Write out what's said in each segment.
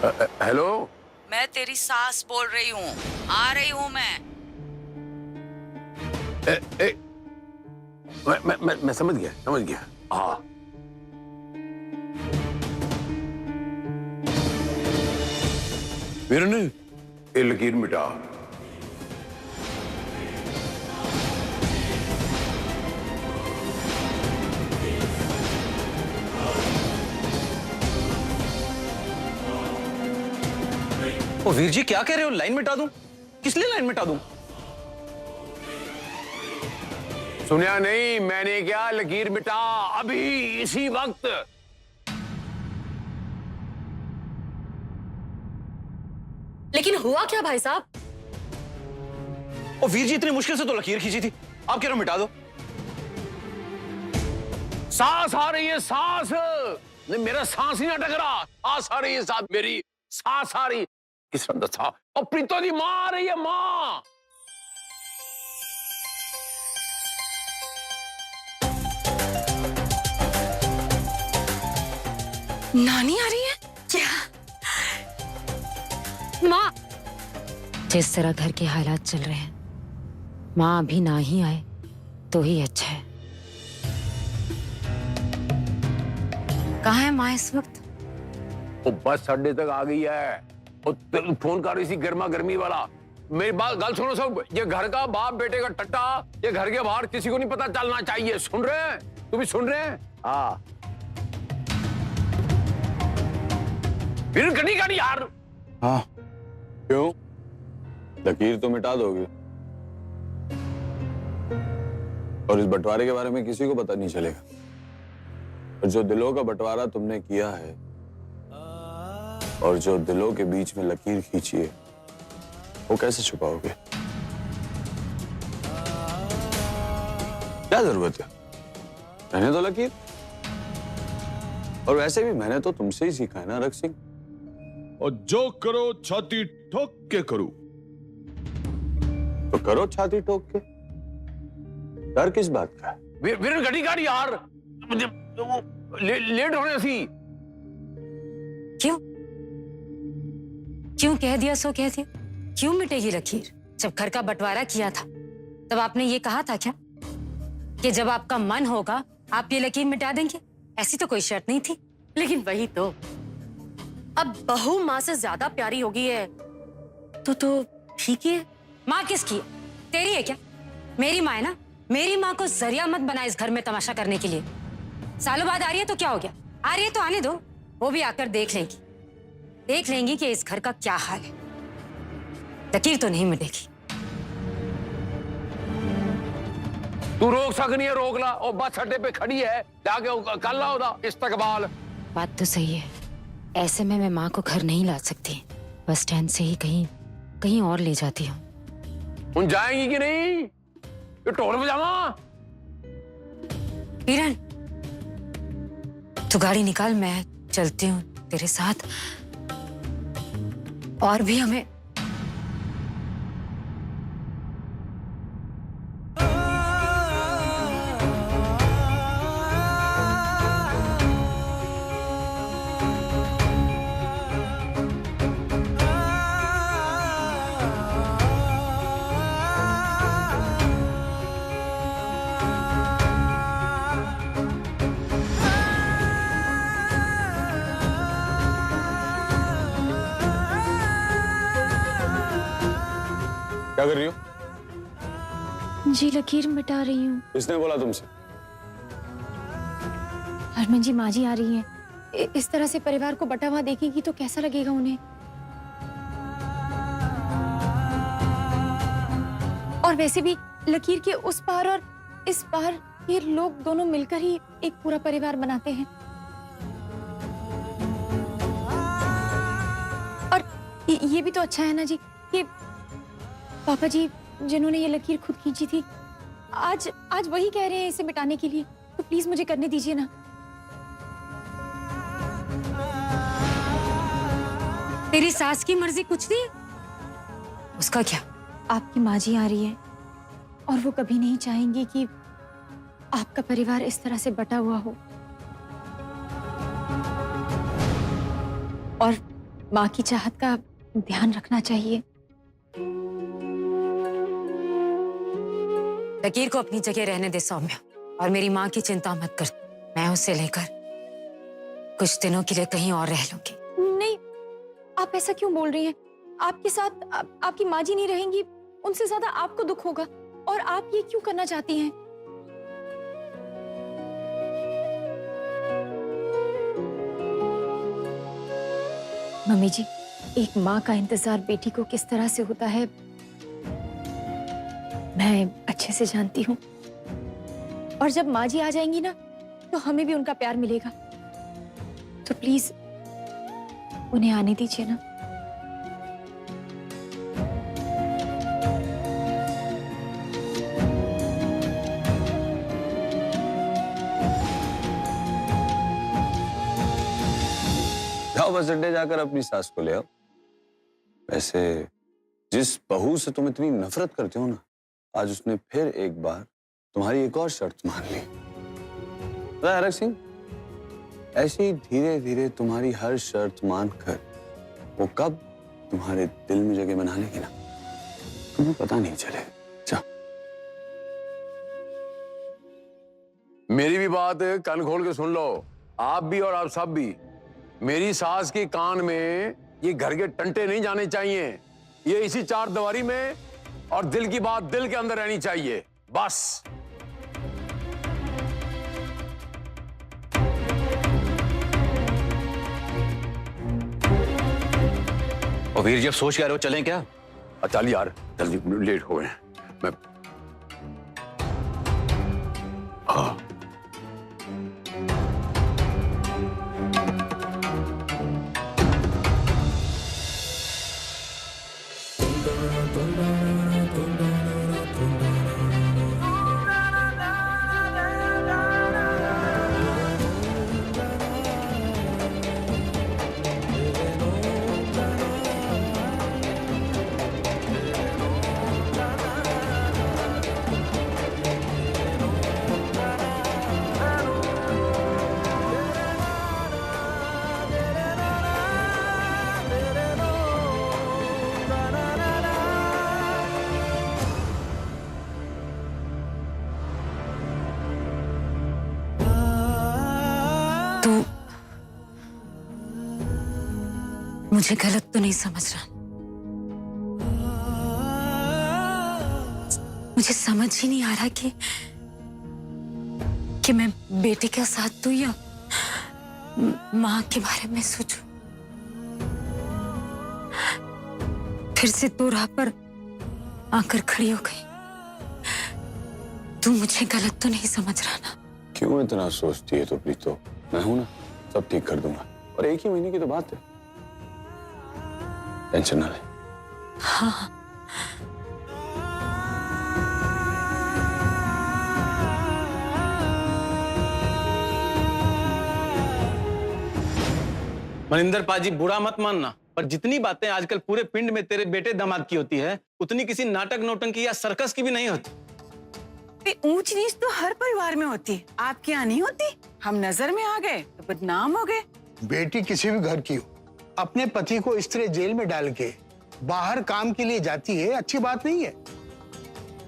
Hello. मैं तेरी सास बोल रही हूँ, आ रही हूँ मैं। ए, ए, मैं समझ गया। हाँ। वीरन, ये लकीर मिटा। ओ वीर जी, क्या कह रहे हो? लाइन मिटा दूं? किस लिए लाइन मिटा दूं? सुनिया नहीं मैंने? क्या लकीर मिटा अभी इसी वक्त। लेकिन हुआ क्या भाई साहब? ओ वीर जी, इतनी मुश्किल से तो लकीर खींची थी, आप कह रहे हो मिटा दो? सांस आ रही है, सांस। नहीं, मेरा सांस नहीं अटक रहा। सांस आ रही है साहब, मेरी सांस आ रही। किस तरह था? और प्रीतो की मां आ रही है, मां। नानी आ रही है क्या? माँ, जिस तरह घर के हालात चल रहे हैं, माँ अभी ना ही आए तो ही अच्छा है। कहाँ है माँ इस वक्त? वो बस अड्डे तक आ गई है। वो फोन कर रही थी गर्मा गर्मी वाला। मेरी बात गल सुनो सब। ये घर का बाप बेटे का टट्टा, ये घर के बाहर किसी को नहीं पता चलना चाहिए। सुन रहे हैं? तुम भी सुन रहे हैं? हाँ। फिर गड़ी यार। हाँ, क्यों? लकीर तो मिटा दोगे और इस बंटवारे के बारे में किसी को पता नहीं चलेगा। और जो दिलों का बंटवारा तुमने किया है और जो दिलों के बीच में लकीर खींची है, वो कैसे छुपाओगे? क्या जरूरत है? रहने दो लकीर। और वैसे भी मैंने तो तुमसे ही सीखा है ना रख सिंह। और जो करो छाती ठोक के करो। तो करो छाती ठोक के। डर किस बात का है? वीर गड़ी यार। लेट होने सी। क्यों कह दिया सो कह दिया? क्यों मिटेगी लकीर? जब घर का बंटवारा किया था तब आपने ये कहा था क्या कि जब आपका मन होगा आप ये लकीर मिटा देंगे? ऐसी तो कोई शर्त नहीं थी। लेकिन वही तो, अब बहू माँ से ज्यादा प्यारी होगी है तो ठीक ही है। माँ किसकी? तेरी है क्या? मेरी माँ है ना। मेरी माँ को जरिया मत बना इस घर में तमाशा करने के लिए। सालों बाद आ रही है तो क्या हो गया? आ रही है तो आने दो, वो भी आकर देख लेंगी कि इस घर का क्या हाल है। लकीर तो नहीं मिटेगी। तू रोक सकनी है, रोक ला। और बस अड्डे पे खड़ी है, जाके कर ला होता इस्तकबाल। बात तो सही है, ऐसे में मैं माँ को घर नहीं ला सकती। बस स्टैंड से ही कहीं और ले जाती हूँ। उन जाएंगी कि नहीं? ये ढोल बजावा। किरण, तू गाड़ी निकाल, मैं चलती हूँ तेरे साथ। और भी हमें क्या कर रही हो? जी लकीर मिटा रही हूँ। किसने बोला तुमसे? हरमन जी, माँ जी आ रही हैं। इस तरह से परिवार को बटा हुआ देखेगी तो कैसा लगेगा उन्हें? और वैसे भी लकीर के उस पार और इस पार ये लोग दोनों मिलकर ही एक पूरा परिवार बनाते हैं। और ये भी तो अच्छा है ना जी कि पापा जी जिन्होंने ये लकीर खुद खींची थी, आज वही कह रहे हैं इसे मिटाने के लिए। तो प्लीज मुझे करने दीजिए ना। तेरी सास की मर्जी कुछ नहीं, उसका क्या? आपकी माँ जी आ रही है और वो कभी नहीं चाहेंगी कि आपका परिवार इस तरह से बटा हुआ हो। और माँ की चाहत का ध्यान रखना चाहिए। लकीर को अपनी जगह रहने दे सौम्या, और मेरी माँ की चिंता मत कर। मैं उसे लेकर कुछ दिनों के लिए कहीं और रह लूंगी। नहीं, आप ऐसा क्यों बोल रही हैं? आपके साथ आपकी माँ जी नहीं रहेंगी, उनसे ज्यादा आपको दुख होगा। और आप ये क्यों करना चाहती हैं? मम्मी जी, एक माँ का इंतजार बेटी को किस तरह से होता है मैं अच्छे से जानती हूँ। और जब माँ जी आ जाएंगी ना, तो हमें भी उनका प्यार मिलेगा। तो प्लीज उन्हें आने दीजिए ना। जाओ बस अड्डे जाकर अपनी सास को ले आओ। वैसे जिस बहू से तुम इतनी नफरत करते हो ना, आज उसने फिर एक बार तुम्हारी एक और शर्त मान ली। हरक सिंह, ऐसे ही धीरे धीरे तुम्हारी हर शर्त मानकर वो कब तुम्हारे दिल में जगह बना लेगी ना, तुम्हें पता नहीं चले। जाओ। मेरी भी बात कान खोल के सुन लो, आप भी और आप सब भी। मेरी सास के कान में ये घर के टंटे नहीं जाने चाहिए। ये इसी चार दीवारी में, और दिल की बात दिल के अंदर रहनी चाहिए, बस। और वीर जी, अब सोच क्या रहे हो, चलें क्या? चल यार, जल्दी, लेट हो गए। मैं हाँ मुझे गलत तो नहीं समझ रहा? मुझे समझ ही नहीं आ रहा कि मैं बेटे का साथ दूं या माँ के बारे में सोचूं। फिर से तो राह पर आकर खड़ी हो गई। तू मुझे गलत तो नहीं समझ रहा ना? क्यों इतना सोचती है तो प्रीतो? मैं हूं ना, सब ठीक कर दूंगा। और एक ही महीने की तो बात है, टेंशन ना ले। हाँ। मनिंदर पाजी, बुरा मत मानना, पर जितनी बातें आजकल पूरे पिंड में तेरे बेटे दामाद की होती है, उतनी किसी नाटक नौटंकी या सर्कस की भी नहीं होती। ऊंच नीच तो हर परिवार में होती, आपके यहाँ नहीं होती? हम नजर में आ गए तो बदनाम हो गए। बेटी किसी भी घर की हो, अपने पति को इस तरह जेल में डाल के बाहर काम के लिए जाती है, अच्छी बात नहीं है।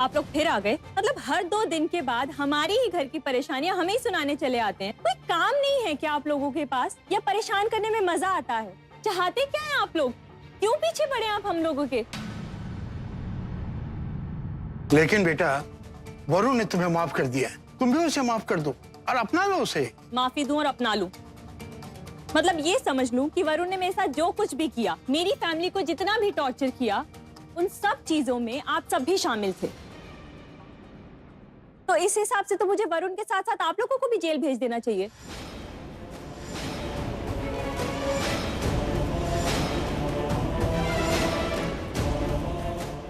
आप लोग फिर आ गए? मतलब हर 2 दिन के बाद हमारी ही घर की परेशानियां हमें ही सुनाने चले आते हैं। कोई काम नहीं है क्या आप लोगों के पास? या परेशान करने में मजा आता है? चाहते क्या है आप लोग? क्यों पीछे पड़े आप हम लोगों के? लेकिन बेटा, वरुण ने तुम्हें माफ कर दिया है, तुम भी उसे माफ कर दो और अपना लो उसे। माफी दूं और अपना लूं? मतलब ये समझ लूं कि वरुण ने मेरे साथ जो कुछ भी किया, मेरी फैमिली को जितना भी टॉर्चर किया, उन सब चीजों में आप सब भी शामिल थे। तो इस हिसाब से तो मुझे वरुण के साथ साथ आप लोगों को भी जेल भेज देना चाहिए।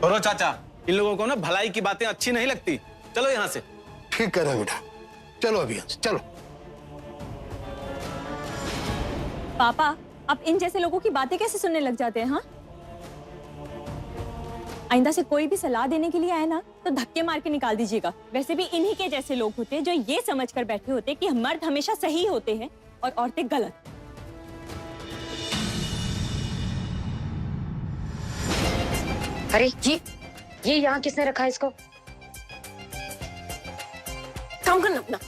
और चाचा, इन लोगों को ना भलाई की बातें अच्छी नहीं लगती। चलो यहाँ से। ठीक कर रहे बेटा, चलो अभी यहाँ से चलो। पापा, आप इन जैसे लोगों की बातें कैसे सुनने लग जाते हैं? हाँ, आइंदा से कोई भी सलाह देने के लिए आए ना, तो धक्के मार के निकाल दीजिएगा। वैसे भी इन्हीं के जैसे लोग होते हैं जो ये समझकर बैठे होते हैं कि मर्द हमेशा सही होते हैं और औरतें गलत। अरे ये यहाँ किसने रखा है इसको? काम करना अपना।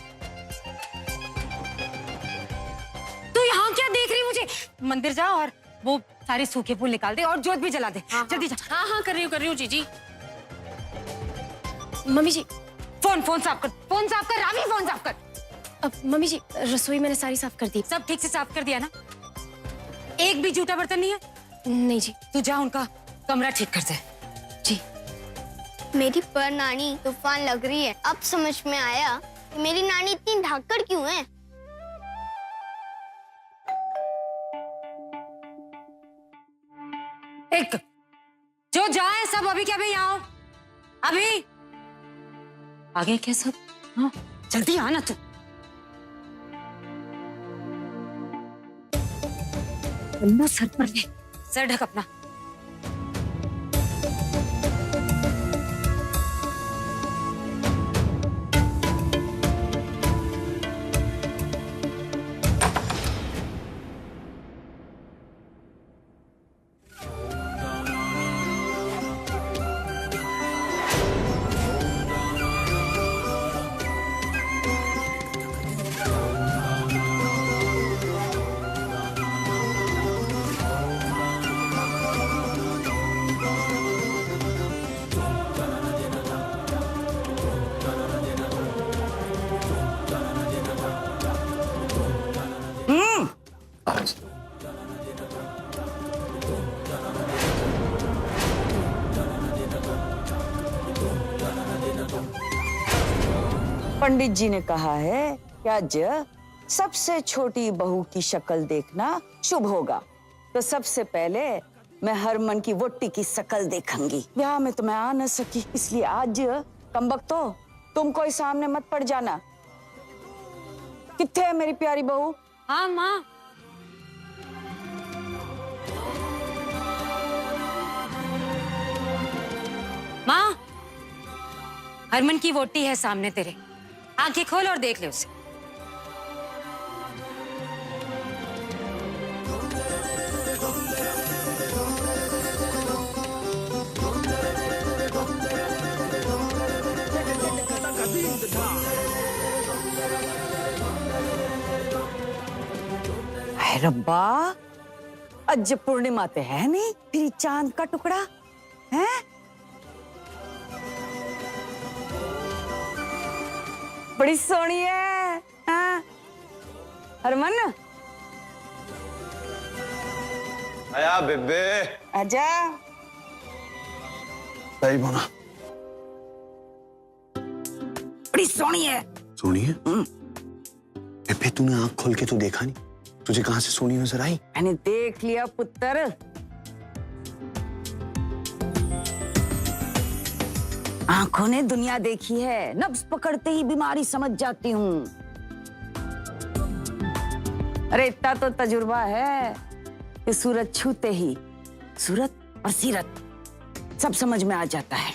तू यहाँ क्या देख रही मुझे? मंदिर जा और वो सारे सूखे फूल निकाल दे और जोत भी जला दे। जल्दी जा। हाँ हाँ कर रही हूँ जीजी। मम्मी जी, फोन साफ कर रावी, फोन साफ कर। अब मम्मी जी रसोई मैंने सारी साफ कर दी। सब ठीक से साफ कर दिया ना? एक भी जूठा बर्तन नहीं है? नहीं जी। तू जा उनका कमरा ठीक कर दे। जी। मेरी पर नानी तूफान लग रही है। अब समझ में आया कि मेरी नानी इतनी धाकड़ क्यों है। एक जो जाए सब अभी क्या अभी यहाँ आओ। अभी आगे क्या सब? हाँ जल्दी आना तू। अन्ना सर पर ले, सर ढक अपना। पंडित जी ने कहा है कि आज सबसे छोटी बहू की शक्ल देखना शुभ होगा, तो सबसे पहले मैं हरमन की वोटी की शक्ल देखूंगी। ब्याह में तो मैं आ न सकी, इसलिए आज कमबख्तो तुम कोई सामने मत पड़ जाना। कित्थे है मेरी प्यारी बहू? हाँ माँ। माँ, हरमन की वोटी है सामने तेरे, आंखें खोल और देख ले उसे। रब्बा, आज पूर्णिमा ते है नहीं, फिर चांद का टुकड़ा है। बड़ी सोहनी है हाँ? हरमन आया बेबे, आजा। सही बोला। बड़ी सोहनी है। सोनी है? बेबे तूने आंख खोल के तो देखा नहीं, तुझे कहां से सोनी नजर आई? मैंने देख लिया पुत्र। आंखों ने दुनिया देखी है, नब्ज पकड़ते ही बीमारी समझ जाती हूँ। अरे इतना तो तजुर्बा है कि सूरत छूते ही सूरत और सीरत सब समझ में आ जाता है।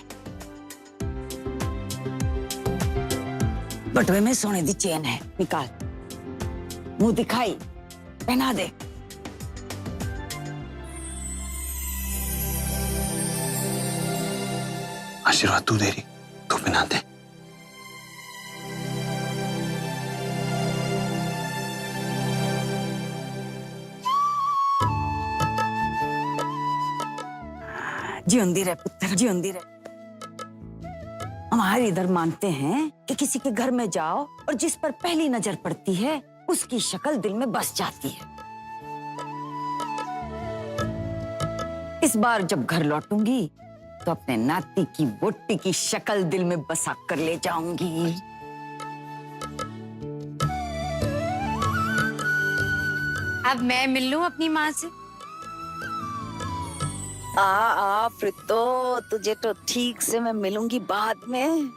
बटुए में सोने दी चेन है, निकाल, मुंह दिखाई, पहना दे। आशीर्वाद तू दे रही, तू पहना दे। जिंदी रहे पुत्र, जिंदी रहे। हमारे इधर मानते हैं कि किसी के घर में जाओ और जिस पर पहली नजर पड़ती है उसकी शक्ल दिल में बस जाती है। इस बार जब घर लौटूंगी तो अपने नाती की वोटी की शक्ल दिल में बसा कर ले जाऊंगी। अब मैं मिल लूं अपनी माँ से? आ फिर तो तुझे तो ठीक से मैं मिलूंगी बाद में।